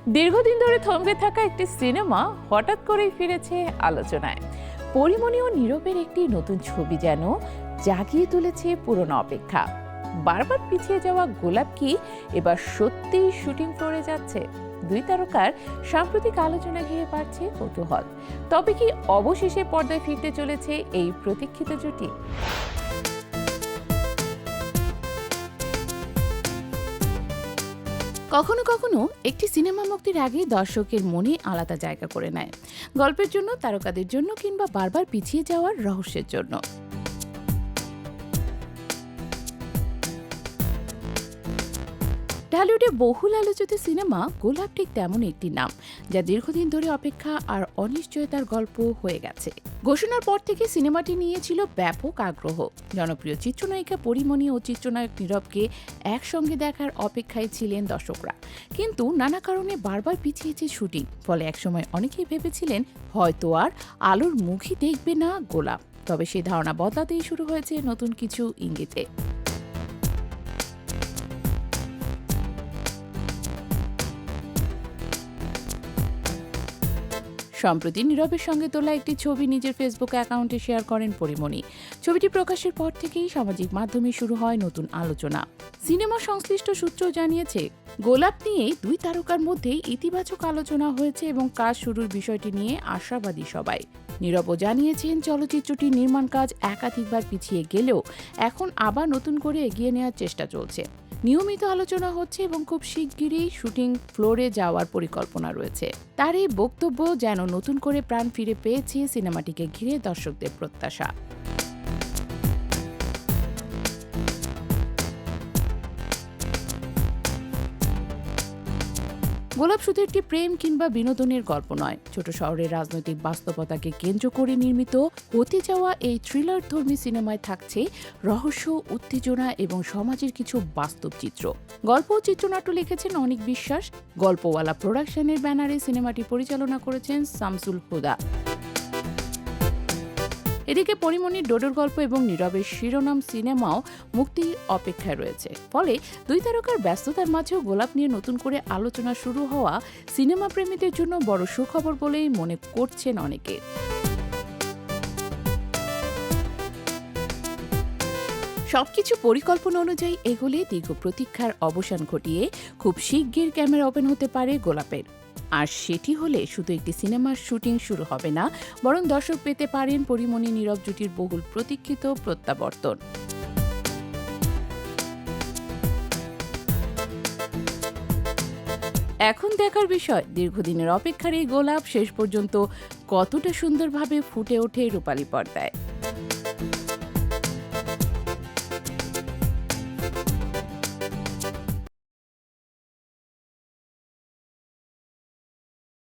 দীর্ঘদিন ধরে থমকে থাকা একটি সিনেমা হঠাৎ করেই ফিরেছে আলোচনায়। পরিমণি ও নীরবের একটি নতুন ছবি যেন জাগিয়ে তুলেছে পুরনো অপেক্ষা। বারবার পিছিয়ে যাওয়া গোলাপ কি এবার সত্যিই শুটিং ফ্লোরে যাচ্ছে? দুই তারকার সাম্প্রতিক আলোচনা ঘিরে বাড়ছে কৌতূহল। তবে কি অবশেষে পর্দায় ফিরতে চলেছে এই প্রতীক্ষিত জুটি? কখনো কখনো একটি সিনেমা মুক্তির আগে দর্শকের মনে আলাদা জায়গা করে নেয়, গল্পের জন্য, তারকাদের জন্য, কিংবা বারবার পিছিয়ে যাওয়ার রহস্যের জন্য। ঢালিউডে বহুল আলোচিত সিনেমা গোলাপ ঠিক তেমন একটি নাম, যা দীর্ঘদিন ধরে অপেক্ষা আর অনিশ্চয়তার গল্প হয়ে গেছে। ঘোষণার পর থেকে সিনেমাটি নিয়েছিল ব্যাপক আগ্রহ। জনপ্রিয় চিত্রনায়িকা পরিমণি ও চিত্রনায়ক নীরবকে একসঙ্গে দেখার অপেক্ষায় ছিলেন দর্শকরা, কিন্তু নানা কারণে বারবার পিছিয়েছে শুটিং। ফলে একসময় অনেকেই ভেবেছিলেন হয়তো আর আলোর মুখই দেখবে না গোলাপ। তবে সেই ধারণা বদলাতেই শুরু হয়েছে নতুন কিছু ইঙ্গিতে। সম্প্রতি নীরবের সঙ্গে তোলা একটি ছবি নিজের ফেসবুক অ্যাকাউন্টে শেয়ার করেন পরিমণি। ছবিটি প্রকাশের পর থেকেই সামাজিক মাধ্যমে শুরু হয় নতুন আলোচনা। সিনেমা সংশ্লিষ্ট সূত্র জানিয়েছে, গোলাপ নিয়ে দুই তারকার মধ্যেই ইতিবাচক আলোচনা হয়েছে এবং কাজ শুরুর বিষয়টি নিয়ে আশাবাদী সবাই। নীরবও জানিয়েছেন, চলচ্চিত্রটির নির্মাণ কাজ একাধিকবার পিছিয়ে গেলেও এখন আবার নতুন করে এগিয়ে নেওয়ার চেষ্টা চলছে। নিয়মিত আলোচনা হচ্ছে এবং খুব শিগগিরই শুটিং ফ্লোরে যাওয়ার পরিকল্পনা রয়েছে। তার এই বক্তব্য যেন নতুন করে প্রাণ ফিরে পেয়েছে সিনেমাটিকে ঘিরে দর্শকদের প্রত্যাশা। গোলাপ শুধু একটি প্রেম কিংবা বিনোদনের গল্প নয়, ছোট শহরের রাজনৈতিক বাস্তবতাকে কেন্দ্র করে নির্মিত হতে যাওয়া এই থ্রিলারধর্মী সিনেমায় থাকছে রহস্য, উত্তেজনা এবং সমাজের কিছু বাস্তব চিত্র। গল্প ও চিত্রনাট্য লিখেছেন অনিক বিশ্বাস। গল্পওয়ালা প্রোডাকশনের ব্যানারে সিনেমাটি পরিচালনা করেছেন শামসুল হুদা। এদিকে পরিমণির ডোডোর গল্প এবং নীরবের শিরোনাম সিনেমাও মুক্তি অপেক্ষায় রয়েছে। ফলে দুই তারকার ব্যস্ততার মাঝেও গোলাপ নিয়ে নতুন করে আলোচনা শুরু হওয়া সিনেমা প্রেমীদের জন্য বড় সুখবর বলেই মনে করছেন অনেকে। সবকিছু পরিকল্পনা অনুযায়ী এগোলে দীর্ঘ প্রতীক্ষার অবসান ঘটিয়ে খুব শিগগির ক্যামেরা ওপেন হতে পারে গোলাপের। আর সেটি হলে শুধু একটি সিনেমার শুটিং শুরু হবে না, বরং দর্শক পেতে পারেন পরিমণি নীরব জুটির বহুল প্রতীক্ষিত প্রত্যাবর্তন। এখন দেখার বিষয়, দীর্ঘদিনের অপেক্ষার এই গোলাপ শেষ পর্যন্ত কতটা সুন্দরভাবে ফুটে ওঠে রূপালী পর্দায়।